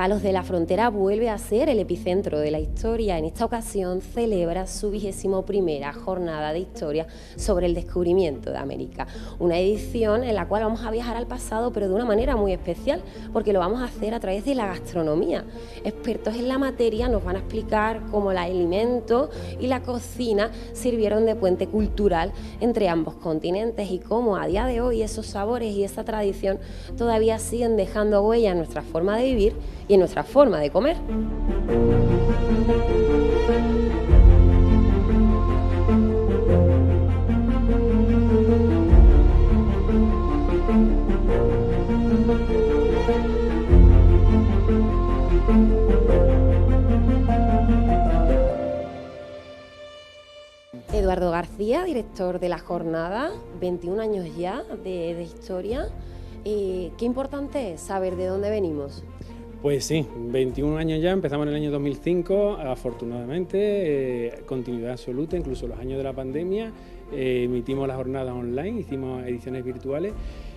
Palos de la Frontera vuelve a ser el epicentro de la historia. En esta ocasión celebra su 21ª jornada de historia sobre el descubrimiento de América. Una edición en la cual vamos a viajar al pasado, pero de una manera muy especial, porque lo vamos a hacer a través de la gastronomía. Expertos en la materia nos van a explicar cómo el alimento y la cocina sirvieron de puente cultural entre ambos continentes y cómo a día de hoy esos sabores y esa tradición todavía siguen dejando huella en nuestra forma de vivir y en nuestra forma de comer. Eduardo García, director de la jornada, 21 años ya de historia. Qué importante es saber de dónde venimos. Pues sí, 21 años ya, empezamos en el año 2005, afortunadamente, continuidad absoluta, incluso los años de la pandemia, emitimos las jornadas online, hicimos ediciones virtuales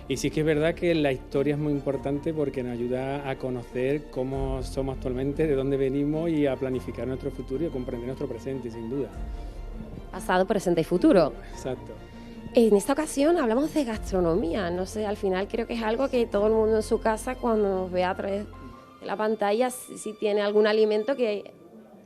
y sí que es verdad que la historia es muy importante porque nos ayuda a conocer cómo somos actualmente, de dónde venimos y a planificar nuestro futuro y a comprender nuestro presente, sin duda. Pasado, presente y futuro. Exacto. En esta ocasión hablamos de gastronomía, no sé, al final creo que es algo que todo el mundo en su casa cuando nos ve a través de la pantalla, si tiene algún alimento que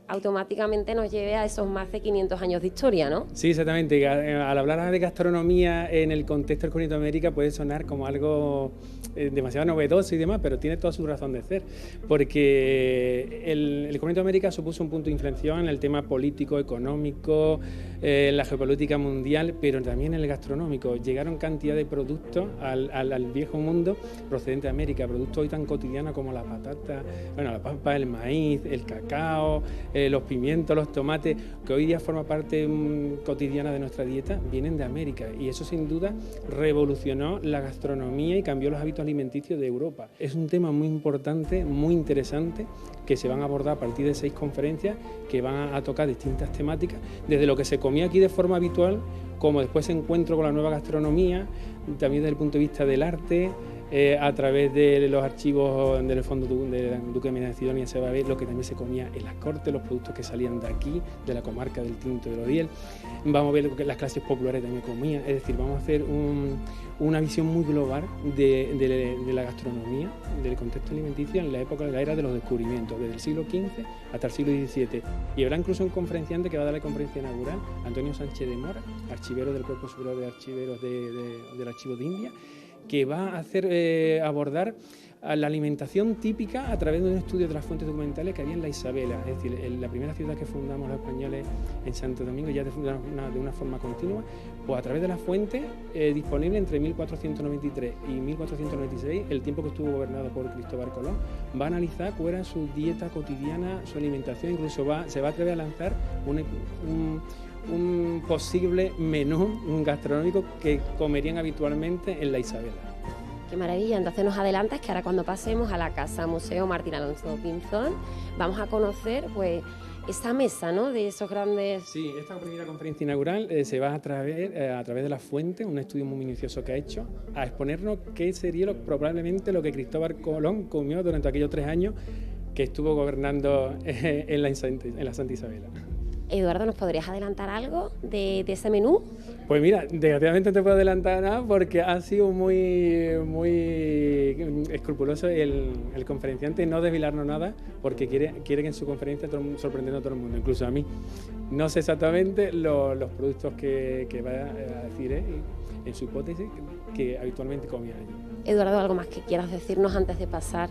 automáticamente nos lleve a esos más de 500 años de historia, ¿no? Sí, exactamente. Al hablar de gastronomía en el contexto del descubrimiento de América puede sonar como algo demasiado novedoso y demás, pero tiene toda su razón de ser, porque el descubrimiento de América supuso un punto de inflexión en el tema político, económico, la geopolítica mundial, pero también en el gastronómico. Llegaron cantidad de productos al viejo mundo procedente de América, productos hoy tan cotidianos como la patata, bueno, la papa, el maíz, el cacao, los pimientos, los tomates, que hoy día forma parte cotidiana de nuestra dieta, vienen de América y eso sin duda revolucionó la gastronomía y cambió los hábitos alimenticios de Europa. Es un tema muy importante, muy interesante, que se van a abordar a partir de 6 conferencias que van a tocar distintas temáticas, desde lo que se comía aquí de forma habitual, como después encuentro con la nueva gastronomía, también desde el punto de vista del arte. A través de los archivos del Fondo del Duque de Medina Sidonia se va a ver lo que también se comía en las cortes, los productos que salían de aquí, de la comarca del Tinto y del Odiel. Vamos a ver lo que las clases populares también comían, es decir, vamos a hacer una visión muy global de la gastronomía, del contexto alimenticio en la época de la era de los descubrimientos, desde el siglo XV hasta el siglo XVII. Y habrá incluso un conferenciante que va a dar la conferencia inaugural, Antonio Sánchez de Mora, archivero del Cuerpo Superior de Archiveros del Archivo de India, que va a hacer abordar la alimentación típica a través de un estudio de las fuentes documentales que había en la Isabela, es decir, en la primera ciudad que fundamos los españoles en Santo Domingo, ya de una forma continua, pues a través de las fuentes disponibles entre 1493 y 1496, el tiempo que estuvo gobernado por Cristóbal Colón, va a analizar cuál era su dieta cotidiana, su alimentación, incluso se va a atrever a lanzar un posible menú gastronómico que comerían habitualmente en la Isabela. Qué maravilla, entonces nos adelantas que ahora cuando pasemos a la Casa Museo Martín Alonso Pinzón vamos a conocer pues esta mesa, ¿no?, de esos grandes... Sí, esta primera conferencia inaugural se va a través de la fuente, un estudio muy minucioso que ha hecho, a exponernos qué sería probablemente lo que Cristóbal Colón comió durante aquellos 3 años que estuvo gobernando en la Santa Isabela. Eduardo, ¿nos podrías adelantar algo de ese menú? Pues mira, desgraciadamente no te puedo adelantar nada porque ha sido muy escrupuloso el conferenciante no desvelarnos nada porque quiere que en su conferencia sorprender a todo el mundo, incluso a mí. No sé exactamente los productos que va a decir en su hipótesis que habitualmente comía allí. Eduardo, ¿algo más que quieras decirnos antes de pasar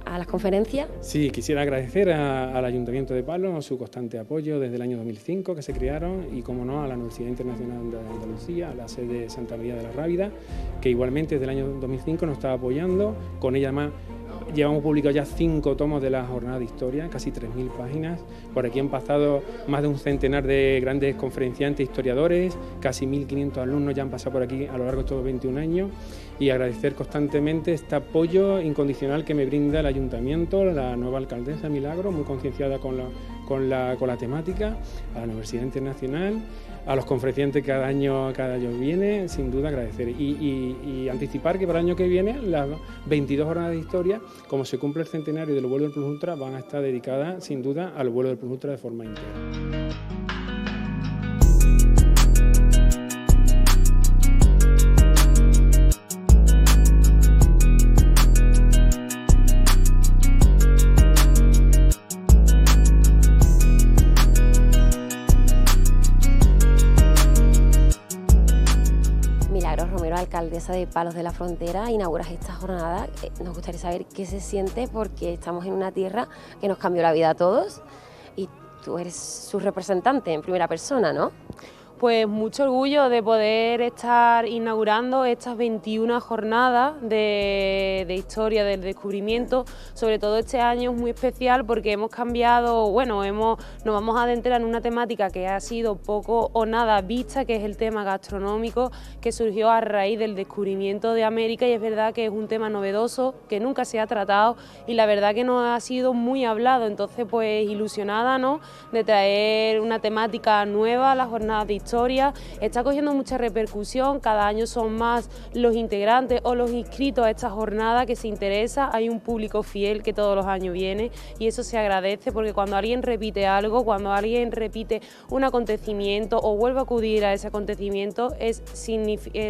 a las conferencias? Sí, quisiera agradecer al Ayuntamiento de Palos su constante apoyo desde el año 2005 que se crearon y, como no, a la Universidad Internacional de Andalucía, a la sede de Santa María de la Rábida, que igualmente desde el año 2005 nos está apoyando. Con ella más llevamos publicados ya 5 tomos de la jornada de historia, casi 3.000 páginas. Por aquí han pasado más de un centenar de grandes conferenciantes, historiadores, casi 1.500 alumnos ya han pasado por aquí a lo largo de estos 21 años. Y agradecer constantemente este apoyo incondicional que me brinda el Ayuntamiento, la nueva alcaldesa Milagro, muy concienciada con la temática, a la Universidad Internacional, a los conferenciantes cada año viene, sin duda agradecer y anticipar que para el año que viene las 22 jornadas de historia, como se cumple el centenario del vuelo del Plus Ultra, van a estar dedicadas sin duda al vuelo del Plus Ultra de forma íntegra. Alcaldesa de Palos de la Frontera, inauguras esta jornada. Nos gustaría saber qué se siente, porque estamos en una tierra que nos cambió la vida a todos y tú eres su representante en primera persona, ¿no? Pues mucho orgullo de poder estar inaugurando estas 21 jornadas de historia del descubrimiento. Sobre todo este año es muy especial porque hemos cambiado, nos vamos a adentrar en una temática que ha sido poco o nada vista, que es el tema gastronómico, que surgió a raíz del descubrimiento de América, y es verdad que es un tema novedoso, que nunca se ha tratado y la verdad que no ha sido muy hablado. Entonces pues ilusionada, ¿no?, de traer una temática nueva a las jornadas de historia. Está cogiendo mucha repercusión, cada año son más los integrantes o los inscritos a esta jornada que se interesa, hay un público fiel que todos los años viene y eso se agradece, porque cuando alguien repite algo, cuando alguien repite un acontecimiento o vuelve a acudir a ese acontecimiento,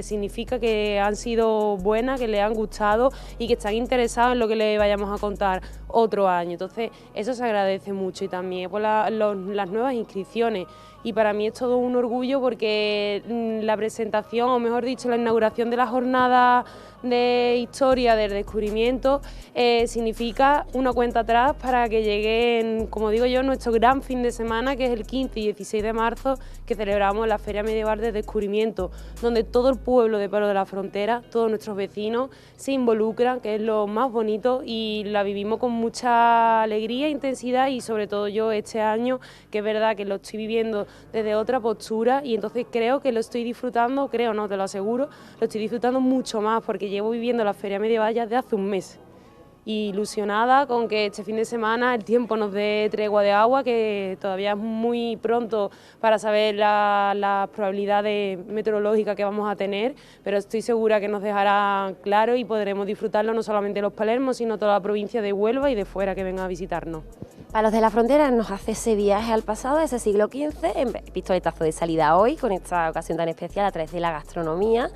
significa que han sido buenas, que le han gustado y que están interesados en lo que le vayamos a contar otro año. Entonces eso se agradece mucho, y también por las nuevas inscripciones. Y para mí es todo un orgullo porque la presentación, o mejor dicho, la inauguración de la jornada de historia del descubrimiento significa una cuenta atrás para que llegue, como digo yo, nuestro gran fin de semana, que es el 15 y 16 de marzo, que celebramos la Feria Medieval del Descubrimiento, donde todo el pueblo de Palos de la Frontera, todos nuestros vecinos se involucran, que es lo más bonito, y la vivimos con mucha alegría, intensidad, y sobre todo yo este año, que es verdad que lo estoy viviendo desde otra postura, y entonces creo que lo estoy disfrutando, no, te lo aseguro, lo estoy disfrutando mucho más, porque llevo viviendo la Feria Medieval ya desde hace un mes. Y ilusionada con que este fin de semana el tiempo nos dé tregua de agua, que todavía es muy pronto para saber las probabilidades meteorológicas que vamos a tener, pero estoy segura que nos dejará claro y podremos disfrutarlo no solamente los palermos, sino toda la provincia de Huelva y de fuera que vengan a visitarnos. Palos de la Frontera nos hace ese viaje al pasado, a ese siglo XV, en pistoletazo de salida hoy, con esta ocasión tan especial a través de la gastronomía.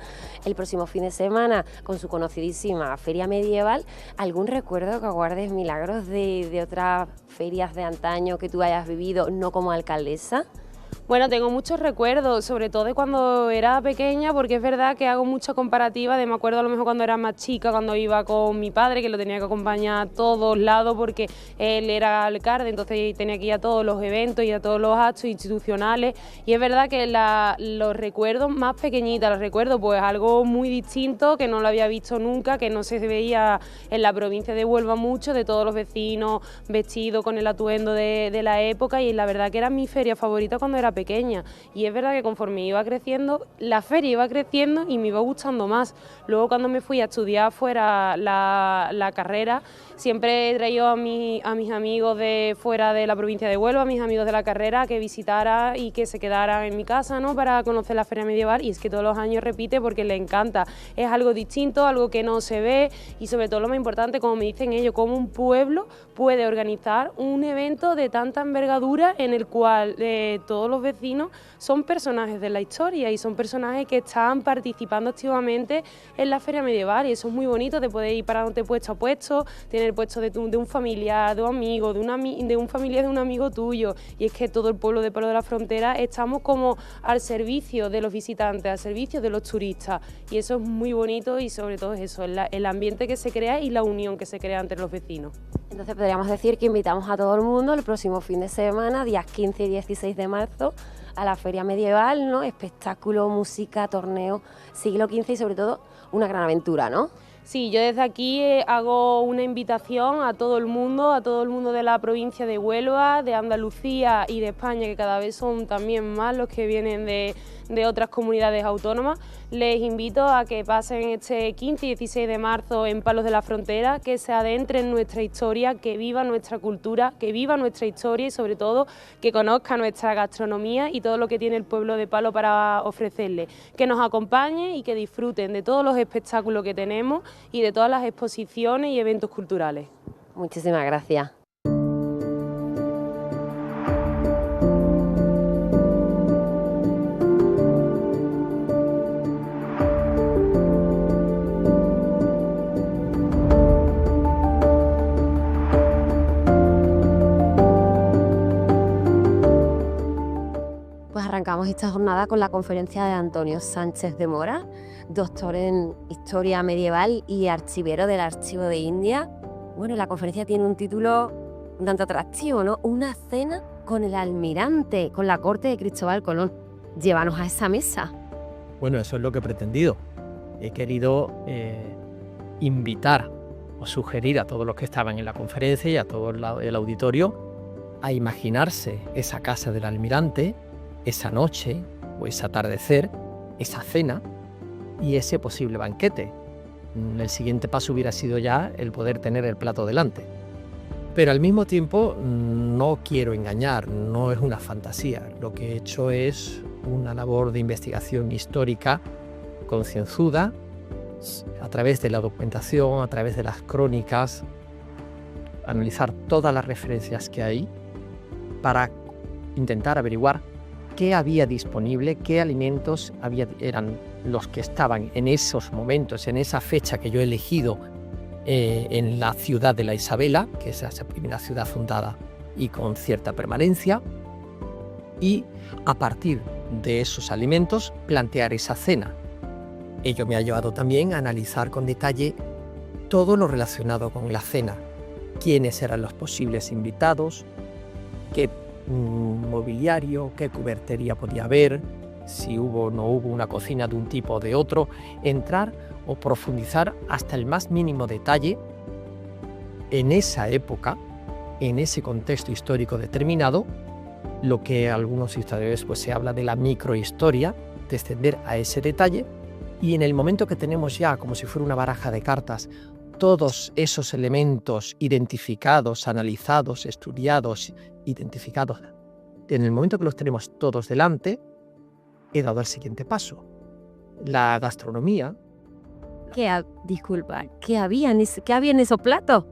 El próximo fin de semana, con su conocidísima Feria Medieval. ¿Algún recuerdo que guardes, Milagros, de otras ferias de antaño que tú hayas vivido, no como alcaldesa? Bueno, tengo muchos recuerdos, sobre todo de cuando era pequeña, porque es verdad que hago mucha comparativa me acuerdo a lo mejor cuando era más chica, cuando iba con mi padre, que lo tenía que acompañar a todos lados porque él era alcalde, entonces tenía que ir a todos los eventos y a todos los actos institucionales, y es verdad que los recuerdos más pequeñitas, los recuerdo pues algo muy distinto, que no lo había visto nunca, que no se veía en la provincia de Huelva mucho, de todos los vecinos vestidos con el atuendo de la época, y la verdad que era mi feria favorita cuando era pequeña, y es verdad que conforme iba creciendo, la feria iba creciendo y me iba gustando más. Luego cuando me fui a estudiar fuera la carrera, siempre he traído a mis amigos de fuera de la provincia de Huelva, a mis amigos de la carrera, que visitara y que se quedaran en mi casa, ¿no?, para conocer la Feria Medieval, y es que todos los años repite porque le encanta. Es algo distinto, algo que no se ve, y sobre todo lo más importante, como me dicen ellos, cómo un pueblo puede organizar un evento de tanta envergadura en el cual todos los vecinos son personajes de la historia y son personajes que están participando activamente en la Feria Medieval, y eso es muy bonito, de poder ir parándote puesto a puesto, tener puesto de un familiar, de un amigo, de un familiar de un amigo tuyo, y es que todo el pueblo de Palos de la Frontera estamos como al servicio de los visitantes, al servicio de los turistas, y eso es muy bonito, y sobre todo es eso, el ambiente que se crea y la unión que se crea entre los vecinos. Entonces podríamos decir que invitamos a todo el mundo el próximo fin de semana, días 15 y 16 de marzo, a la Feria Medieval, ¿no? Espectáculo, música, torneo, siglo XV y sobre todo una gran aventura, ¿no? Sí, yo desde aquí hago una invitación a todo el mundo de la provincia de Huelva, de Andalucía y de España, que cada vez son también más los que vienen de de otras comunidades autónomas. Les invito a que pasen este 15 y 16 de marzo en Palos de la Frontera, que se adentren en nuestra historia, que viva nuestra cultura, que viva nuestra historia y sobre todo que conozca nuestra gastronomía y todo lo que tiene el pueblo de Palos para ofrecerle. Que nos acompañen y que disfruten de todos los espectáculos que tenemos y de todas las exposiciones y eventos culturales. Muchísimas gracias. Arrancamos esta jornada con la conferencia de Antonio Sánchez de Mora, doctor en Historia Medieval y archivero del Archivo de India. Bueno, la conferencia tiene un título un tanto atractivo, ¿no? Una cena con el almirante, con la corte de Cristóbal Colón. Llévanos a esa mesa. Bueno, eso es lo que he pretendido. He querido invitar o sugerir a todos los que estaban en la conferencia y a todo el auditorio a imaginarse esa casa del almirante, esa noche o ese atardecer, esa cena y ese posible banquete. El siguiente paso hubiera sido ya el poder tener el plato delante. Pero al mismo tiempo no quiero engañar, no es una fantasía. Lo que he hecho es una labor de investigación histórica concienzuda a través de la documentación, a través de las crónicas, analizar todas las referencias que hay para intentar averiguar qué había disponible, qué alimentos eran los que estaban en esos momentos, en esa fecha que yo he elegido en la ciudad de la Isabela, que es esa primera ciudad fundada y con cierta permanencia, y a partir de esos alimentos plantear esa cena. Ello me ha llevado también a analizar con detalle todo lo relacionado con la cena, quiénes eran los posibles invitados, qué mobiliario, qué cubertería podía haber, si hubo o no hubo una cocina de un tipo o de otro, entrar o profundizar hasta el más mínimo detalle en esa época, en ese contexto histórico determinado, lo que algunos historiadores pues se habla de la microhistoria, descender a ese detalle, y en el momento que tenemos ya, como si fuera una baraja de cartas, todos esos elementos identificados, analizados, estudiados, identificados, en el momento que los tenemos todos delante, he dado el siguiente paso. La gastronomía. Disculpa, ¿qué había en esos platos?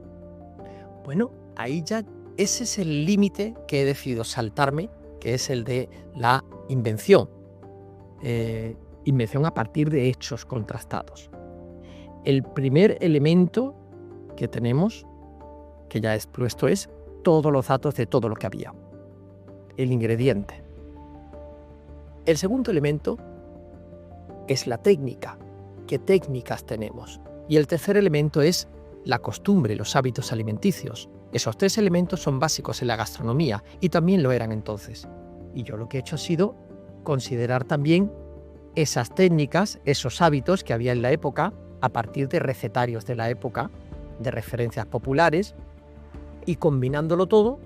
Bueno, ahí ya ese es el límite que he decidido saltarme, que es el de la invención. Invención a partir de hechos contrastados. El primer elemento que tenemos, que ya he expuesto, es todos los datos de todo lo que había. El ingrediente. El segundo elemento es la técnica. ¿Qué técnicas tenemos? Y el tercer elemento es la costumbre, los hábitos alimenticios. Esos tres elementos son básicos en la gastronomía y también lo eran entonces. Y yo lo que he hecho ha sido considerar también esas técnicas, esos hábitos que había en la época, a partir de recetarios de la época, de referencias populares, y combinándolo todo,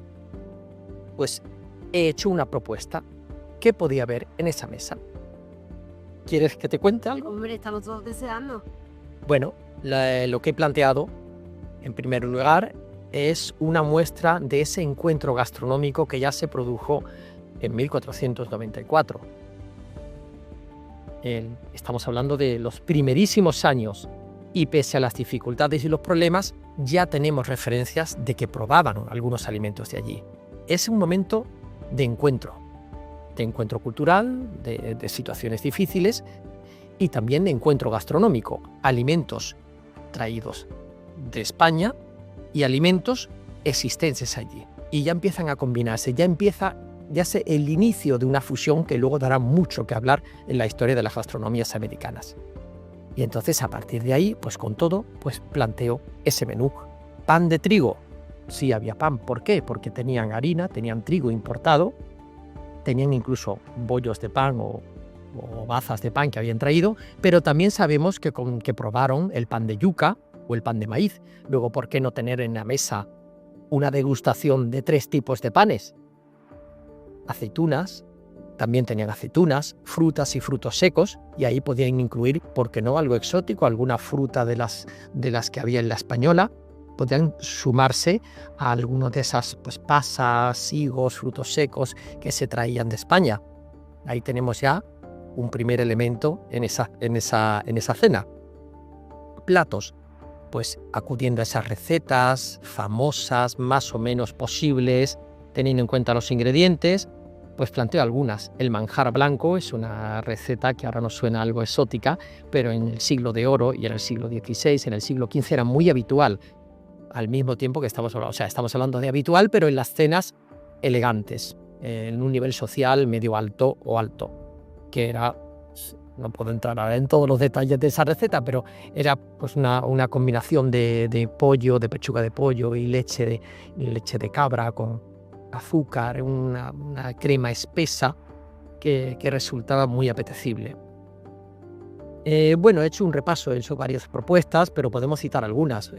pues he hecho una propuesta. ¿Qué podía haber en esa mesa? ¿Quieres que te cuente algo? Hombre, estamos todos deseando. Bueno, lo que he planteado, en primer lugar, es una muestra de ese encuentro gastronómico que ya se produjo en 1494. Estamos hablando de los primerísimos años y pese a las dificultades y los problemas, ya tenemos referencias de que probaban algunos alimentos de allí. Es un momento de encuentro cultural, de situaciones difíciles y también de encuentro gastronómico. Alimentos traídos de España y alimentos existentes allí. Y ya empiezan a combinarse, ya es el inicio de una fusión que luego dará mucho que hablar en la historia de las gastronomías americanas. Y entonces a partir de ahí, pues con todo, pues planteo ese menú. Pan de trigo. Sí había pan. ¿Por qué? Porque tenían harina, tenían trigo importado, tenían incluso bollos de pan o bazas de pan que habían traído, pero también sabemos que probaron el pan de yuca o el pan de maíz. Luego, ¿por qué no tener en la mesa una degustación de 3 tipos de panes? Aceitunas, También tenían aceitunas, frutas y frutos secos, y ahí podían incluir, ¿por qué no?, algo exótico, alguna fruta de las que había en la española. Podían sumarse a alguno de esas, pues, pasas, higos, frutos secos que se traían de España. Ahí tenemos ya un primer elemento en esa cena. Platos, pues acudiendo a esas recetas famosas, más o menos posibles, teniendo en cuenta los ingredientes, pues planteo algunas. El manjar blanco es una receta que ahora nos suena algo exótica, pero en el siglo de oro y en el siglo XVI, en el siglo XV era muy habitual, al mismo tiempo que estamos hablando de habitual, pero en las cenas elegantes, en un nivel social medio alto o alto, que era, no puedo entrar ahora en todos los detalles de esa receta, pero era pues una combinación de pollo, de pechuga de pollo y leche de cabra con azúcar, una crema espesa que resultaba muy apetecible. Bueno, he hecho un repaso, he hecho varias propuestas, pero podemos citar algunas.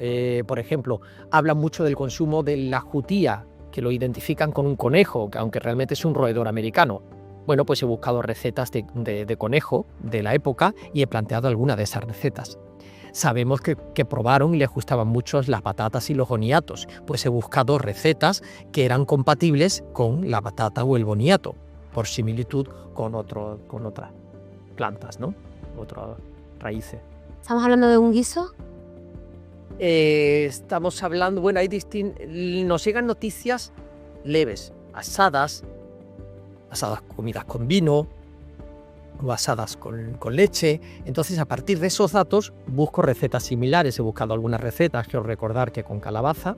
Por ejemplo, hablan mucho del consumo de la jutía, que lo identifican con un conejo, que aunque realmente es un roedor americano. Bueno, pues he buscado recetas de conejo de la época y he planteado alguna de esas recetas. Sabemos que probaron y les gustaban mucho las batatas y los boniatos, pues he buscado recetas que eran compatibles con la batata o el boniato, por similitud con otras plantas, ¿no? Otras raíces. ¿Estamos hablando de un guiso? Estamos hablando, bueno, nos llegan noticias leves, asadas comidas con vino, o asadas con leche. Entonces, a partir de esos datos, busco recetas similares. He buscado algunas recetas, quiero recordar que con calabaza.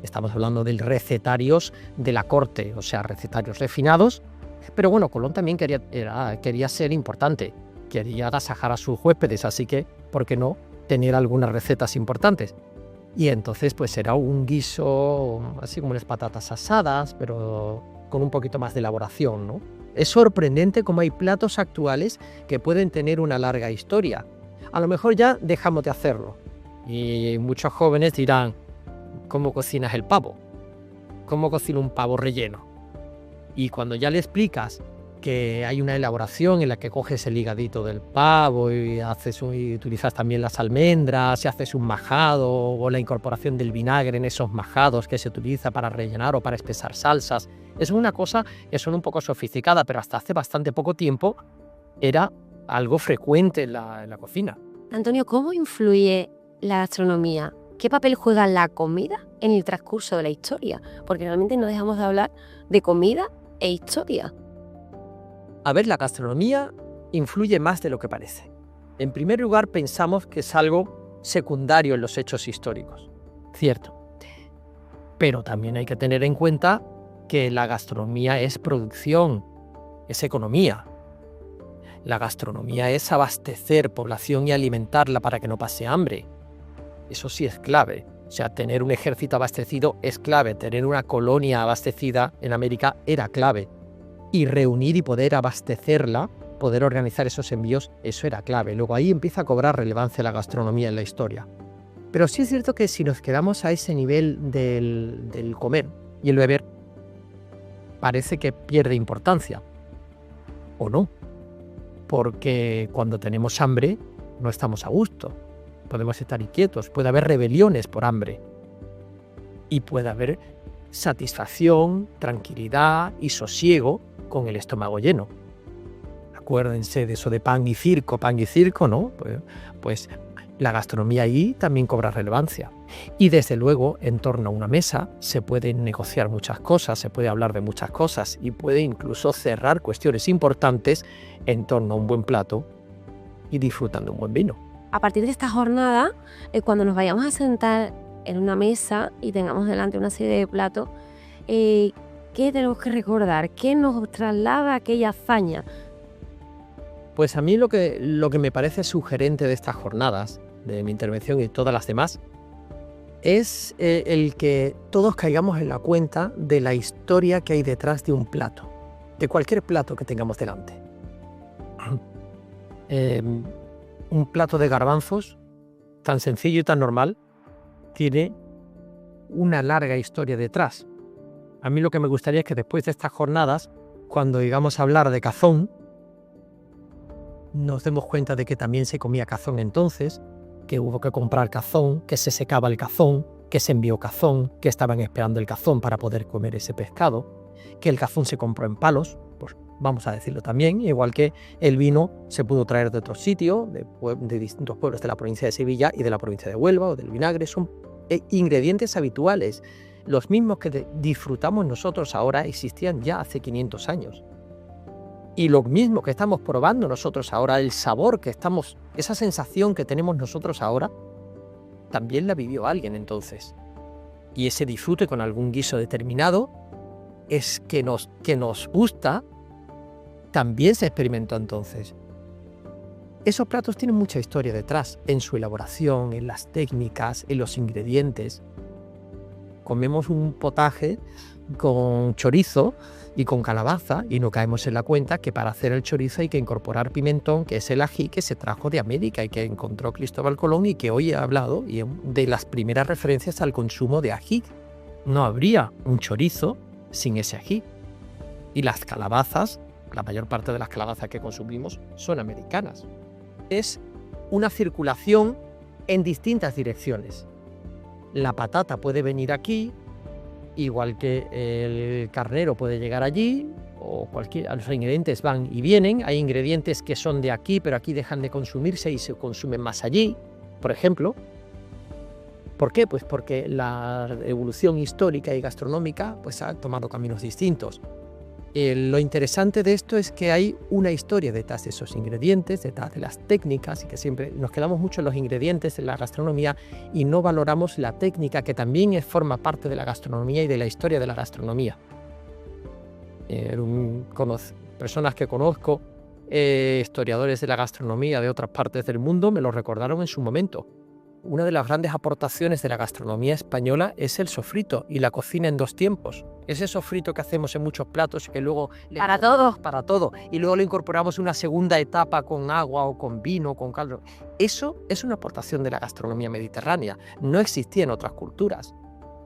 Estamos hablando de recetarios de la corte, o sea, recetarios refinados. Pero bueno, Colón también quería ser importante, quería agasajar a sus huéspedes, así que, ¿por qué no tener algunas recetas importantes? Y entonces, pues era un guiso, así como unas patatas asadas, pero con un poquito más de elaboración, ¿no? Es sorprendente cómo hay platos actuales que pueden tener una larga historia. A lo mejor ya dejamos de hacerlo. Y muchos jóvenes dirán, ¿cómo cocinas el pavo? ¿Cómo cocino un pavo relleno? Y cuando ya le explicas que hay una elaboración en la que coges el higadito del pavo y utilizas también las almendras, y haces un majado o la incorporación del vinagre en esos majados que se utiliza para rellenar o para espesar salsas, es una cosa que suena un poco sofisticada, pero hasta hace bastante poco tiempo era algo frecuente en la cocina. Antonio, ¿cómo influye la gastronomía? ¿Qué papel juega la comida en el transcurso de la historia? Porque realmente no dejamos de hablar de comida e historia. A ver, la gastronomía influye más de lo que parece. En primer lugar, pensamos que es algo secundario en los hechos históricos. Cierto. Pero también hay que tener en cuenta que la gastronomía es producción, es economía. La gastronomía es abastecer población y alimentarla para que no pase hambre. Eso sí es clave. O sea, tener un ejército abastecido es clave. Tener una colonia abastecida en América era clave. Y reunir y poder abastecerla, poder organizar esos envíos, eso era clave. Luego ahí empieza a cobrar relevancia la gastronomía en la historia. Pero sí es cierto que si nos quedamos a ese nivel del comer y el beber, parece que pierde importancia. ¿O no? Porque cuando tenemos hambre no estamos a gusto. Podemos estar inquietos, puede haber rebeliones por hambre. Y puede haber satisfacción, tranquilidad y sosiego con el estómago lleno. Acuérdense de eso de pan y circo, ¿no? Pues la gastronomía ahí también cobra relevancia. Y desde luego, en torno a una mesa se pueden negociar muchas cosas, se puede hablar de muchas cosas y puede incluso cerrar cuestiones importantes en torno a un buen plato y disfrutando un buen vino. A partir de esta jornada, cuando nos vayamos a sentar en una mesa y tengamos delante una serie de platos, ¿qué tenemos que recordar? ¿Qué nos traslada aquella hazaña? Pues a mí lo que me parece sugerente de estas jornadas, de mi intervención y todas las demás, es el que todos caigamos en la cuenta de la historia que hay detrás de un plato, de cualquier plato que tengamos delante. Un plato de garbanzos, tan sencillo y tan normal, tiene una larga historia detrás. A mí lo que me gustaría es que después de estas jornadas cuando llegamos a hablar de cazón, nos demos cuenta de que también se comía cazón entonces, que hubo que comprar cazón, que se secaba el cazón, que se envió cazón, que estaban esperando el cazón para poder comer ese pescado, que el cazón se compró en palos, pues vamos a decirlo también, igual que el vino se pudo traer de otros sitios, de distintos pueblos de la provincia de Sevilla y de la provincia de Huelva, o del vinagre, son ingredientes habituales. Los mismos que disfrutamos nosotros ahora existían ya hace 500 años. Y lo mismo que estamos probando nosotros ahora, el sabor que estamos, esa sensación que tenemos nosotros ahora, también la vivió alguien entonces. Y ese disfrute con algún guiso determinado es que nos gusta, también se experimentó entonces. Esos platos tienen mucha historia detrás, en su elaboración, en las técnicas, en los ingredientes. Comemos un potaje con chorizo y con calabaza y no caemos en la cuenta que para hacer el chorizo hay que incorporar pimentón, que es el ají que se trajo de América y que encontró Cristóbal Colón, y que hoy he hablado de las primeras referencias al consumo de ají. No habría un chorizo sin ese ají. Y las calabazas, la mayor parte de las calabazas que consumimos son americanas. Es una circulación en distintas direcciones. La patata puede venir aquí, igual que el carnero puede llegar allí, o los ingredientes van y vienen. Hay ingredientes que son de aquí, pero aquí dejan de consumirse y se consumen más allí, por ejemplo. ¿Por qué? Pues porque la evolución histórica y gastronómica pues, ha tomado caminos distintos. Lo interesante de esto es que hay una historia detrás de esos ingredientes, detrás de las técnicas, y que siempre nos quedamos mucho en los ingredientes en la gastronomía y no valoramos la técnica, que también forma parte de la gastronomía y de la historia de la gastronomía. Personas que conozco, historiadores de la gastronomía de otras partes del mundo, me lo recordaron en su momento. Una de las grandes aportaciones de la gastronomía española es el sofrito y la cocina en 2 tiempos. Ese sofrito que hacemos en muchos platos y que luego... Para todo. Para todo. Y luego lo incorporamos en una segunda etapa con agua o con vino, con caldo. Eso es una aportación de la gastronomía mediterránea. No existía en otras culturas.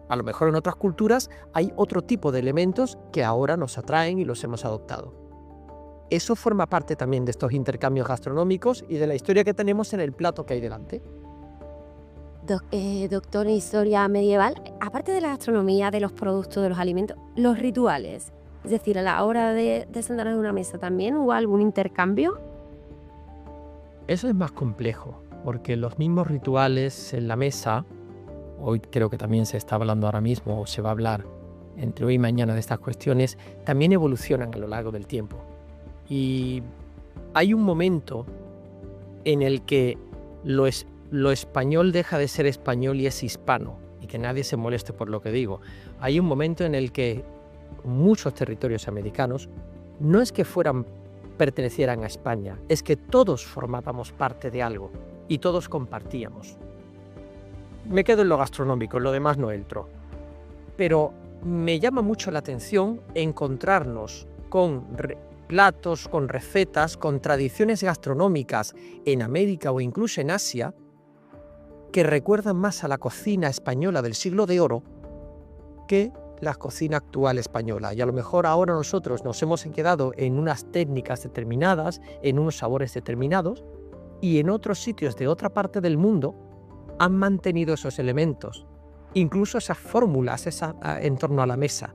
A lo mejor en otras culturas hay otro tipo de elementos que ahora nos atraen y los hemos adoptado. Eso forma parte también de estos intercambios gastronómicos y de la historia que tenemos en el plato que hay delante. Doctor en historia medieval, aparte de la gastronomía, de los productos, de los alimentos, los rituales, es decir, a la hora de sentarnos en una mesa, ¿también hubo algún intercambio? Eso es más complejo, porque los mismos rituales en la mesa, hoy creo que también se está hablando ahora mismo, o se va a hablar entre hoy y mañana de estas cuestiones, también evolucionan a lo largo del tiempo. Y hay un momento en el que lo español deja de ser español y es hispano, y que nadie se moleste por lo que digo. Hay un momento en el que muchos territorios americanos no es que pertenecieran a España, es que todos formábamos parte de algo y todos compartíamos. Me quedo en lo gastronómico, en lo demás no entro. Pero me llama mucho la atención encontrarnos con platos, con recetas, con tradiciones gastronómicas en América o incluso en Asia, que recuerdan más a la cocina española del siglo de oro que la cocina actual española. Y a lo mejor ahora nosotros nos hemos quedado en unas técnicas determinadas, en unos sabores determinados, y en otros sitios de otra parte del mundo han mantenido esos elementos, incluso esas fórmulas en torno a la mesa.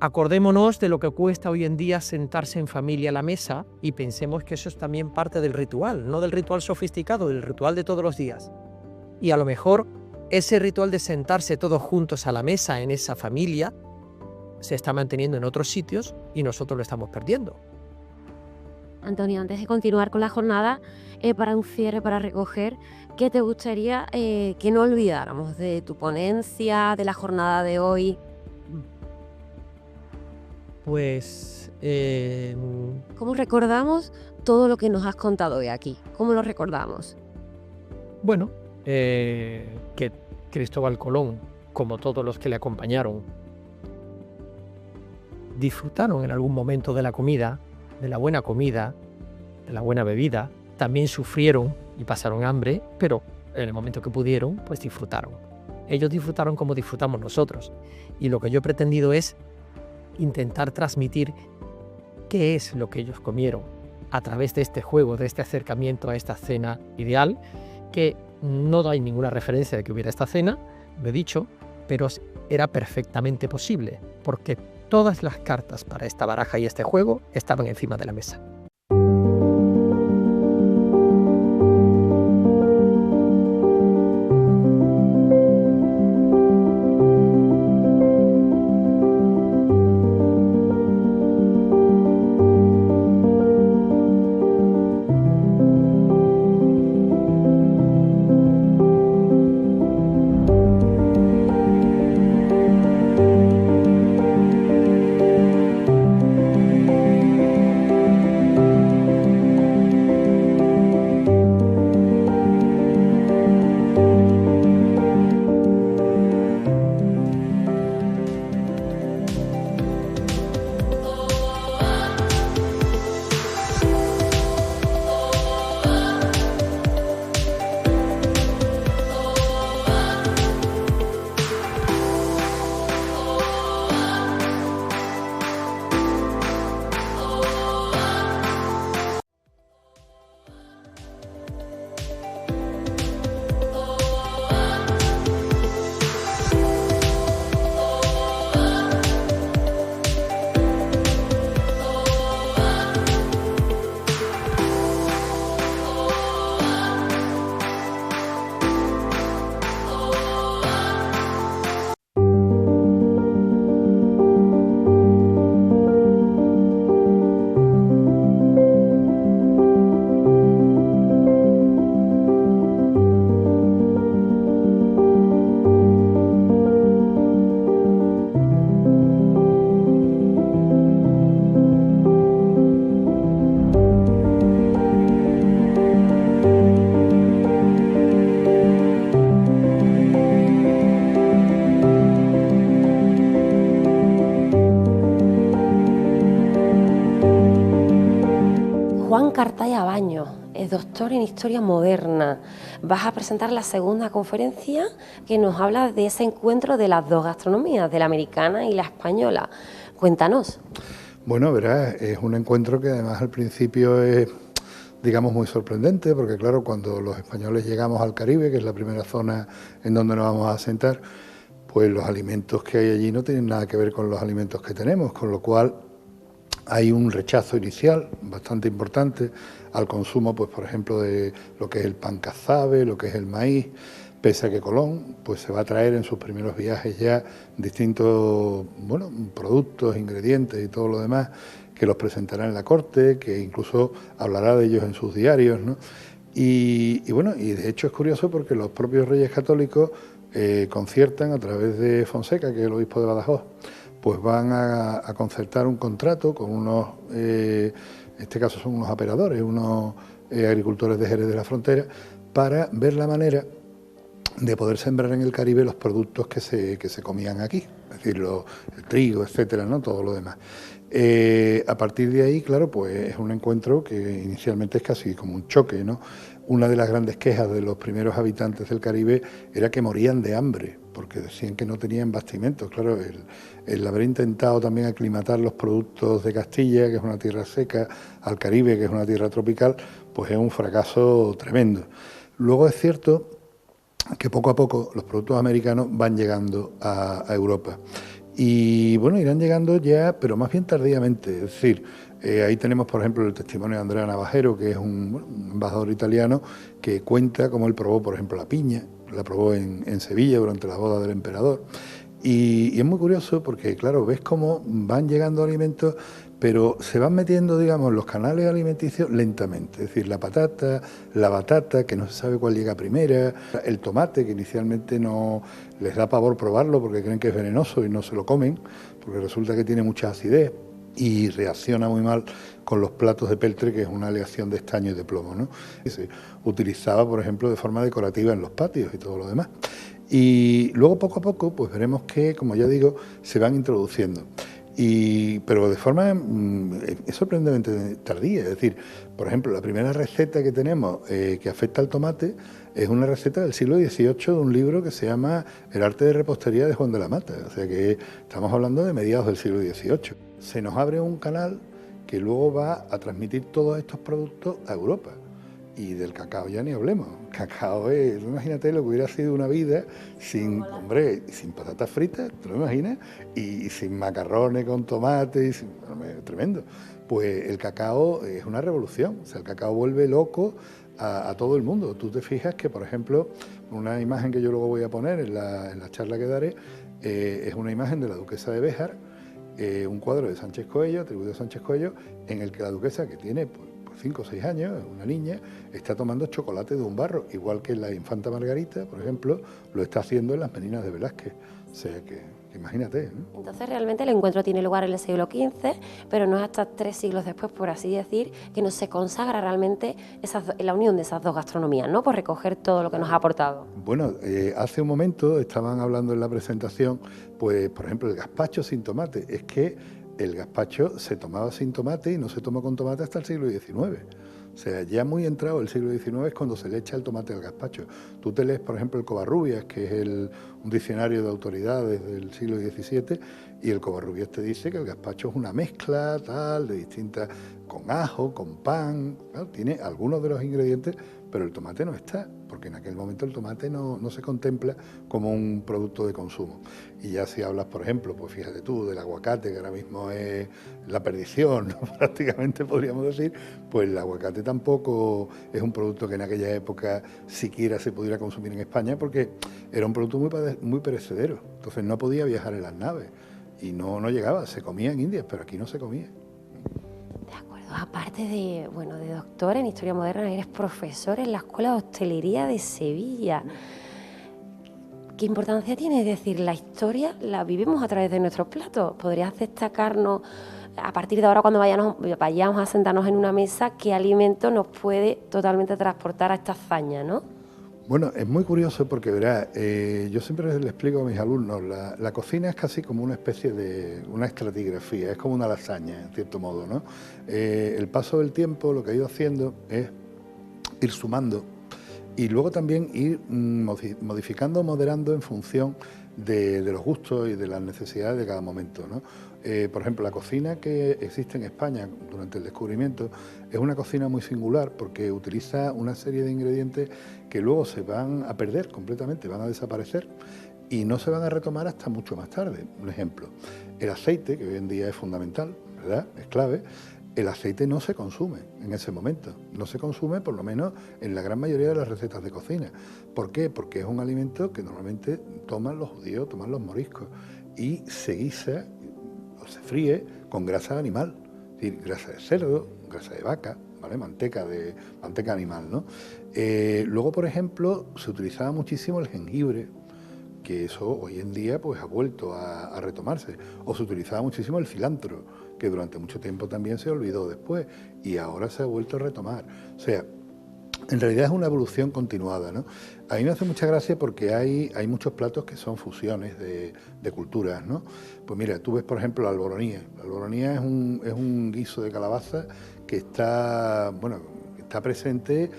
Acordémonos de lo que cuesta hoy en día sentarse en familia a la mesa y pensemos que eso es también parte del ritual, no del ritual sofisticado, del ritual de todos los días. Y a lo mejor ese ritual de sentarse todos juntos a la mesa en esa familia se está manteniendo en otros sitios y nosotros lo estamos perdiendo. Antonio, antes de continuar con la jornada, para un cierre, para recoger, ¿qué te gustaría que no olvidáramos de tu ponencia, de la jornada de hoy? Pues... ¿Cómo recordamos todo lo que nos has contado hoy aquí? ¿Cómo lo recordamos? Bueno, que Cristóbal Colón, como todos los que le acompañaron, disfrutaron en algún momento de la comida, de la buena comida, de la buena bebida. También sufrieron y pasaron hambre, pero en el momento que pudieron, pues disfrutaron. Ellos disfrutaron como disfrutamos nosotros. Y lo que yo he pretendido es intentar transmitir qué es lo que ellos comieron a través de este juego, de este acercamiento a esta cena ideal, que no hay ninguna referencia de que hubiera esta cena, lo he dicho, pero era perfectamente posible, porque todas las cartas para esta baraja y este juego estaban encima de la mesa. Juan Cartaya Baños es doctor en Historia Moderna. Vas a presentar la segunda conferencia que nos habla de ese encuentro de las dos gastronomías, de la americana y la española. Cuéntanos. Bueno, verás, es un encuentro que además al principio es, digamos, muy sorprendente, porque claro, cuando los españoles llegamos al Caribe, que es la primera zona en donde nos vamos a asentar, pues los alimentos que hay allí no tienen nada que ver con los alimentos que tenemos, con lo cual hay un rechazo inicial bastante importante al consumo, pues por ejemplo, de lo que es el pan cazabe, lo que es el maíz, pese a que Colón pues se va a traer en sus primeros viajes ya distintos productos, ingredientes y todo lo demás, que los presentará en la corte, que incluso hablará de ellos en sus diarios, ¿no? Y de hecho es curioso porque los propios reyes católicos conciertan a través de Fonseca, que es el obispo de Badajoz, pues van a concertar un contrato con unos, en este caso son unos aperadores, unos agricultores de Jerez de la Frontera, para ver la manera de poder sembrar en el Caribe los productos que se comían aquí, es decir, el trigo, etcétera, ¿no? Todo lo demás. A partir de ahí, claro, pues es un encuentro que inicialmente es casi como un choque, ¿no? Una de las grandes quejas de los primeros habitantes del Caribe era que morían de hambre, porque decían que no tenían bastimentos. Claro, el haber intentado también aclimatar los productos de Castilla, que es una tierra seca, al Caribe, que es una tierra tropical, pues es un fracaso tremendo. Luego es cierto que poco a poco los productos americanos van llegando a Europa. Y bueno, irán llegando ya, pero más bien tardíamente. Es decir, ahí tenemos, por ejemplo, el testimonio de Andrea Navajero, que es un embajador italiano, que cuenta cómo él probó, por ejemplo, la piña, la probó en Sevilla durante la boda del emperador. Y es muy curioso porque, claro, ves cómo van llegando alimentos, pero se van metiendo, digamos, en los canales alimenticios lentamente. Es decir, la patata, la batata, que no se sabe cuál llega primera, el tomate, que inicialmente no les da pavor probarlo porque creen que es venenoso y no se lo comen, porque resulta que tiene mucha acidez y reacciona muy mal con los platos de peltre, que es una aleación de estaño y de plomo, ¿no? Y se utilizaba, por ejemplo, de forma decorativa en los patios y todo lo demás. Y luego, poco a poco, pues veremos que, como ya digo, se van introduciendo. Pero de forma es sorprendentemente tardía. Es decir, por ejemplo, la primera receta que tenemos que afecta al tomate es una receta del siglo XVIII de un libro que se llama El arte de repostería de Juan de la Mata. O sea que estamos hablando de mediados del siglo XVIII. Se nos abre un canal que luego va a transmitir todos estos productos a Europa. Y del cacao ya ni hablemos. Cacao es, imagínate lo que hubiera sido una vida sin, hombre, sin patatas fritas, ¿te lo imaginas? Y sin macarrones con tomate, tremendo. Pues el cacao es una revolución, o sea, el cacao vuelve loco a todo el mundo. Tú te fijas que, por ejemplo, una imagen que yo luego voy a poner en la charla que daré, es una imagen de la duquesa de Béjar, un cuadro de Sánchez Coello, atribuido a Sánchez Coello, en el que la duquesa, que tiene 5 o 6 años, una niña, está tomando chocolate de un barro, igual que la infanta Margarita, por ejemplo, lo está haciendo en las Meninas de Velázquez. O sea que imagínate, ¿no? Entonces realmente el encuentro tiene lugar en el siglo XV, pero no es hasta 3 siglos después, por así decir, que no se consagra realmente la unión de esas dos gastronomías, ¿no? Por recoger todo lo que nos ha aportado. Bueno, hace un momento estaban hablando en la presentación, pues por ejemplo el gazpacho sin tomate. Es que el gazpacho se tomaba sin tomate y no se tomó con tomate hasta el siglo XIX. O sea, ya muy entrado el siglo XIX es cuando se le echa el tomate al gazpacho. Tú te lees, por ejemplo, el Covarrubias, que es un diccionario de autoridades del siglo XVII, y el Covarrubias te dice que el gazpacho es una mezcla tal, de distintas, con ajo, con pan, ¿no? Tiene algunos de los ingredientes, pero el tomate no está, porque en aquel momento el tomate no se contempla como un producto de consumo. Y ya si hablas, por ejemplo, pues fíjate tú, del aguacate, que ahora mismo es la perdición, ¿no? Prácticamente podríamos decir, pues el aguacate tampoco es un producto que en aquella época siquiera se pudiera consumir en España, porque era un producto muy perecedero, entonces no podía viajar en las naves, y no llegaba, se comía en Indias, pero aquí no se comía. De acuerdo. Aparte de doctor en Historia Moderna, eres profesor en la Escuela de Hostelería de Sevilla. ¿Qué importancia tiene? Es decir, la historia la vivimos a través de nuestros platos. ¿Podrías destacarnos, a partir de ahora, cuando vayamos a sentarnos en una mesa, qué alimento nos puede totalmente transportar a esta hazaña, ¿no? Bueno, es muy curioso porque, verás, yo siempre les explico a mis alumnos, la cocina es casi como una especie de una estratigrafía, es como una lasaña, en cierto modo, ¿no? El paso del tiempo lo que ha ido haciendo es ir sumando y luego también ir modificando, moderando en función de los gustos y de las necesidades de cada momento, ¿no? Por ejemplo, la cocina que existe en España durante el descubrimiento es una cocina muy singular porque utiliza una serie de ingredientes que luego se van a perder completamente, van a desaparecer y no se van a retomar hasta mucho más tarde. Un ejemplo, el aceite, que hoy en día es fundamental, ¿verdad? Es clave. El aceite no se consume en ese momento, no se consume por lo menos en la gran mayoría de las recetas de cocina. ¿Por qué? Porque es un alimento que normalmente toman los judíos, toman los moriscos y se guisa o se fríe con grasa animal, es decir, grasa de cerdo, grasa de vaca, ¿vale? Manteca animal, ¿no? Luego, por ejemplo, se utilizaba muchísimo el jengibre, que eso hoy en día pues ha vuelto a retomarse, o se utilizaba muchísimo el cilantro, que durante mucho tiempo también se olvidó después y ahora se ha vuelto a retomar. O sea, en realidad es una evolución continuada, ¿no? A mí me hace mucha gracia porque hay muchos platos que son fusiones de culturas, ¿no? Pues mira, tú ves por ejemplo la alboronía. La alboronía es un guiso de calabaza que está presente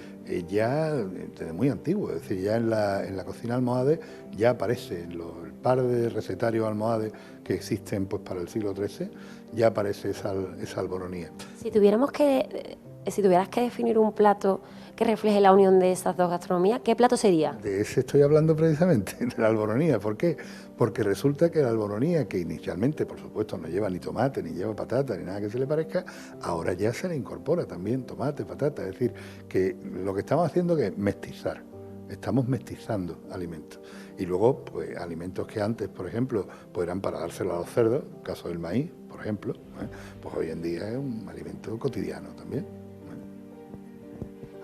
ya desde muy antiguo, es decir, ya en la cocina almohade ya aparece, el par de recetarios almohades que existen pues para el siglo XIII, ya aparece esa alboronía. Si tuvieras que definir un plato que refleje la unión de esas dos gastronomías, ¿qué plato sería? De ese estoy hablando precisamente, de la alboronía. ¿Por qué? Porque resulta que la alboronía, que inicialmente, por supuesto, no lleva ni tomate, ni lleva patata, ni nada que se le parezca, ahora ya se le incorpora también tomate, patata. Es decir, que lo que estamos haciendo es mestizar. Estamos mestizando alimentos. Y luego, pues, alimentos que antes, por ejemplo, pues eran para dárselo a los cerdos, el caso del maíz, por ejemplo, pues hoy en día es un alimento cotidiano también.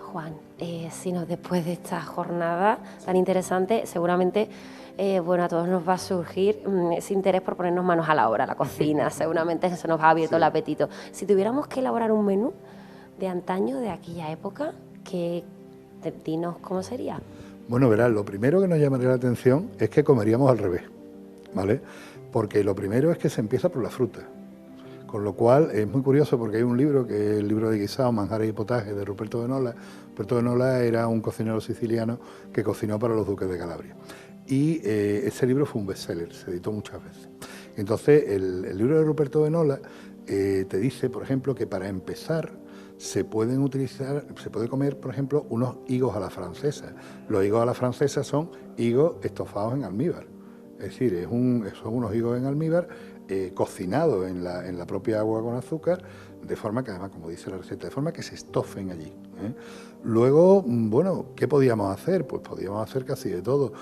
Juan, si después de esta jornada tan interesante, seguramente a todos nos va a surgir ese interés por ponernos manos a la obra, la cocina, seguramente se nos va abierto el apetito. Si tuviéramos que elaborar un menú de antaño, de aquella época, dinos cómo sería. Bueno, verás, lo primero que nos llamaría la atención es que comeríamos al revés, ¿vale? Porque lo primero es que se empieza por la fruta. Con lo cual es muy curioso porque hay un libro, que es el libro de guisado, Manjares y Potajes, de Ruperto de Nola. Ruperto de Nola era un cocinero siciliano que cocinó para los duques de Calabria. Y ese libro fue un bestseller, se editó muchas veces. Entonces, el libro de Ruperto de Nola te dice, por ejemplo, que para empezar se puede comer, por ejemplo, unos higos a la francesa. Los higos a la francesa son higos estofados en almíbar. Es decir, son unos higos en almíbar cocinados en la propia agua con azúcar, de forma que, además, como dice la receta, de forma que se estofen allí. Luego, bueno, ¿qué podíamos hacer? Pues podíamos hacer casi de todo.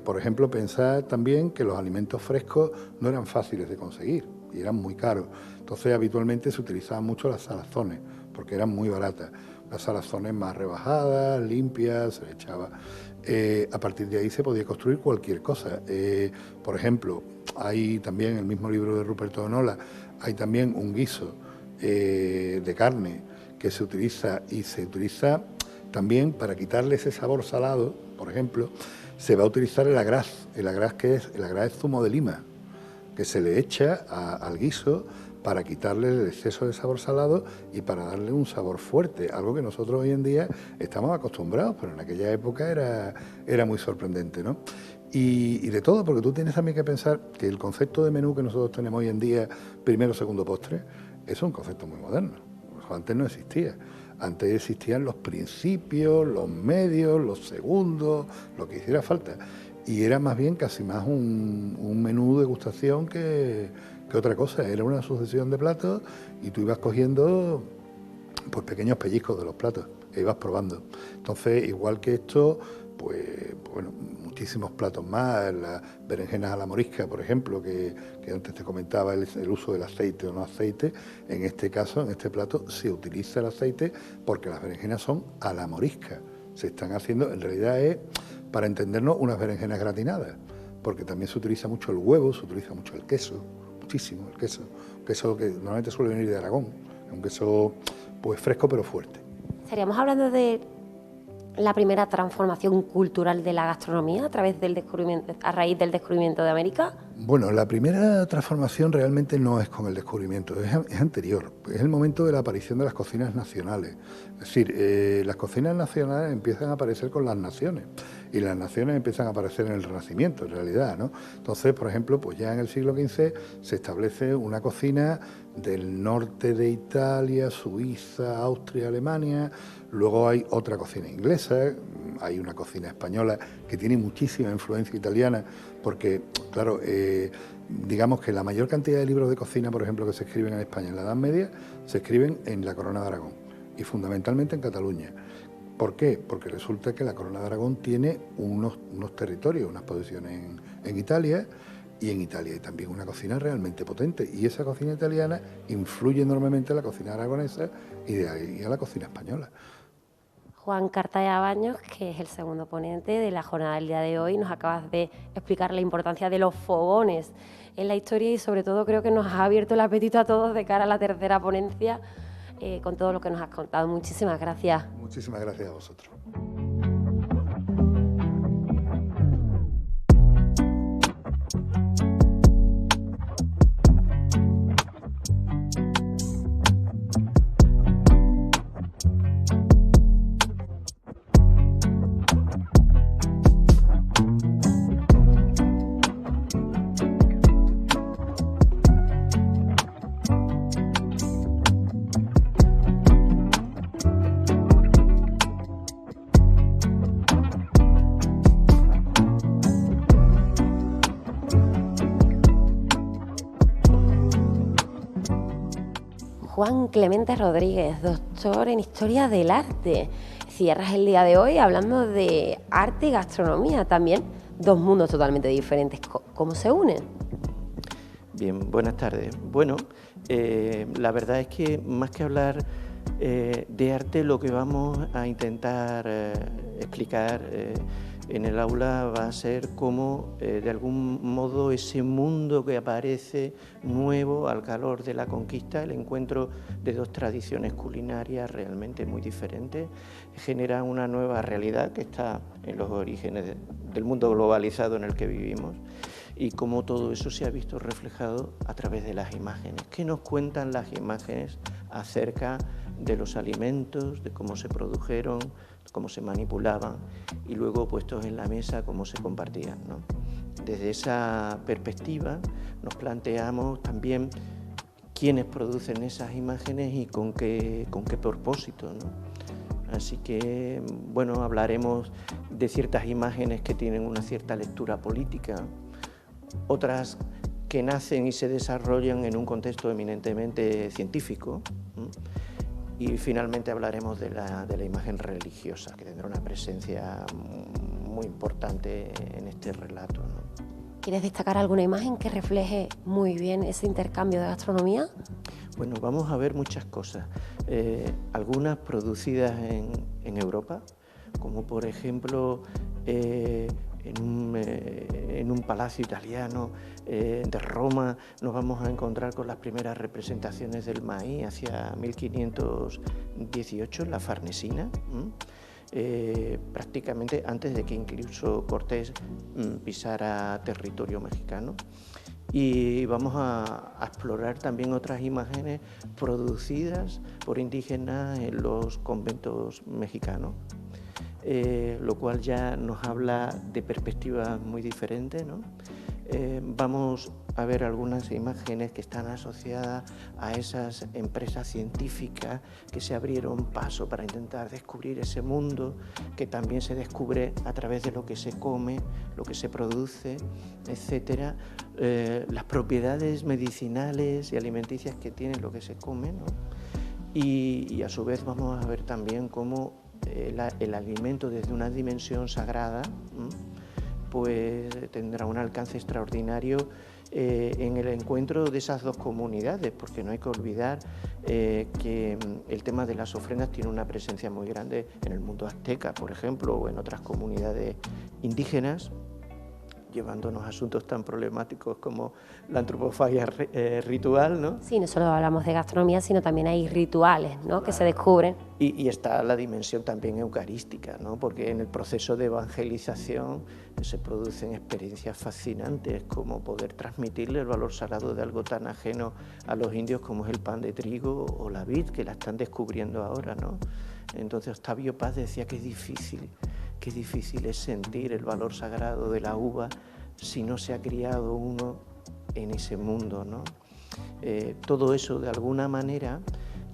Por ejemplo, pensar también que los alimentos frescos no eran fáciles de conseguir y eran muy caros. Entonces, habitualmente se utilizaban mucho las salazones, porque eran muy baratas. Las salazones más rebajadas, limpias, se le echaba. A partir de ahí se podía construir cualquier cosa. Por ejemplo, hay también en el mismo libro de Ruperto de Nola, hay también un guiso de carne que se utiliza también para quitarle ese sabor salado. Por ejemplo, se va a utilizar el agraz. El agraz es zumo de lima, que se le echa al guiso para quitarle el exceso de sabor salado y para darle un sabor fuerte, algo que nosotros hoy en día estamos acostumbrados, pero en aquella época era muy sorprendente, ¿no? Y de todo, porque tú tienes también que pensar que el concepto de menú que nosotros tenemos hoy en día, primero, segundo, postre, es un concepto muy moderno. Antes no existía. Antes existían los principios, los medios, los segundos, lo que hiciera falta. Y era más bien casi más un menú de degustación que otra cosa. Era una sucesión de platos y tú ibas cogiendo pues pequeños pellizcos de los platos e ibas probando. Entonces, igual que esto, pues bueno, muchísimos platos más, las berenjenas a la morisca, por ejemplo, que antes te comentaba el uso del aceite o no aceite. En este caso, en este plato, se utiliza el aceite porque las berenjenas son a la morisca. Se están haciendo, en realidad es, para entendernos, unas berenjenas gratinadas, porque también se utiliza mucho el huevo, se utiliza mucho el queso, muchísimo el queso que normalmente suele venir de Aragón, un queso pues fresco pero fuerte. ¿Estaríamos hablando de la primera transformación cultural de la gastronomía a raíz del descubrimiento de América? Bueno, la primera transformación realmente no es con el descubrimiento, es anterior, es el momento de la aparición de las cocinas nacionales. Es decir, las cocinas nacionales empiezan a aparecer con las naciones y las naciones empiezan a aparecer en el Renacimiento, en realidad, ¿no? Entonces, por ejemplo, pues ya en el siglo XV se establece una cocina del norte de Italia, Suiza, Austria, Alemania. Luego hay otra cocina inglesa, hay una cocina española que tiene muchísima influencia italiana, porque, claro, digamos que la mayor cantidad de libros de cocina, por ejemplo, que se escriben en España en la Edad Media, se escriben en la Corona de Aragón y fundamentalmente en Cataluña. ¿Por qué? Porque resulta que la Corona de Aragón tiene unos territorios, unas posesiones en Italia, y en Italia hay también una cocina realmente potente, y esa cocina italiana influye enormemente en la cocina aragonesa y de ahí a la cocina española. Juan Cartaya Baños, que es el segundo ponente de la jornada del día de hoy, nos acabas de explicar la importancia de los fogones en la historia y sobre todo creo que nos ha abierto el apetito a todos de cara a la tercera ponencia con todo lo que nos has contado. Muchísimas gracias. Muchísimas gracias a vosotros. Juan Clemente Rodríguez, doctor en Historia del Arte. Cierras el día de hoy hablando de arte y gastronomía, también dos mundos totalmente diferentes. ¿Cómo se unen? Bien, buenas tardes. Bueno, la verdad es que más que hablar de arte, lo que vamos a intentar explicar en el aula va a ser como, de algún modo, ese mundo que aparece nuevo al calor de la conquista, el encuentro de dos tradiciones culinarias realmente muy diferentes, genera una nueva realidad que está en los orígenes del mundo globalizado en el que vivimos, y cómo todo eso se ha visto reflejado a través de las imágenes. ¿Qué nos cuentan las imágenes acerca de los alimentos, de cómo se produjeron, cómo se manipulaban y luego puestos en la mesa cómo se compartían, ¿no? Desde esa perspectiva nos planteamos también quiénes producen esas imágenes y con qué propósito, ¿no? Así que, bueno, hablaremos de ciertas imágenes que tienen una cierta lectura política, otras que nacen y se desarrollan en un contexto eminentemente científico, ¿no? Y finalmente hablaremos de la imagen religiosa, que tendrá una presencia muy importante en este relato, ¿no? ¿Quieres destacar alguna imagen que refleje muy bien ese intercambio de gastronomía? Bueno, vamos a ver muchas cosas, algunas producidas en Europa, como por ejemplo en un palacio italiano de Roma nos vamos a encontrar con las primeras representaciones del maíz hacia 1518 en la Farnesina, prácticamente antes de que incluso Cortés pisara territorio mexicano. Y vamos a explorar también otras imágenes producidas por indígenas en los conventos mexicanos. Lo cual ya nos habla de perspectivas muy diferentes, ¿no? Vamos a ver algunas imágenes que están asociadas a esas empresas científicas que se abrieron paso para intentar descubrir ese mundo que también se descubre a través de lo que se come, lo que se produce, etcétera, las propiedades medicinales y alimenticias que tiene lo que se come, ¿no? Y a su vez vamos a ver también cómo el alimento desde una dimensión sagrada pues tendrá un alcance extraordinario en el encuentro de esas dos comunidades, porque no hay que olvidar que el tema de las ofrendas tiene una presencia muy grande en el mundo azteca, por ejemplo, o en otras comunidades indígenas, llevándonos a asuntos tan problemáticos como la antropofagia ritual, ¿no? Sí, no solo hablamos de gastronomía, sino también hay rituales, ¿no? Que se descubren. Y está la dimensión también eucarística, ¿no? Porque en el proceso de evangelización se producen experiencias fascinantes, como poder transmitirle el valor sagrado de algo tan ajeno a los indios como es el pan de trigo o la vid, que la están descubriendo ahora, ¿no? Entonces Octavio Paz decía que es difícil es sentir el valor sagrado de la uva si no se ha criado uno en ese mundo, ¿no? Todo eso de alguna manera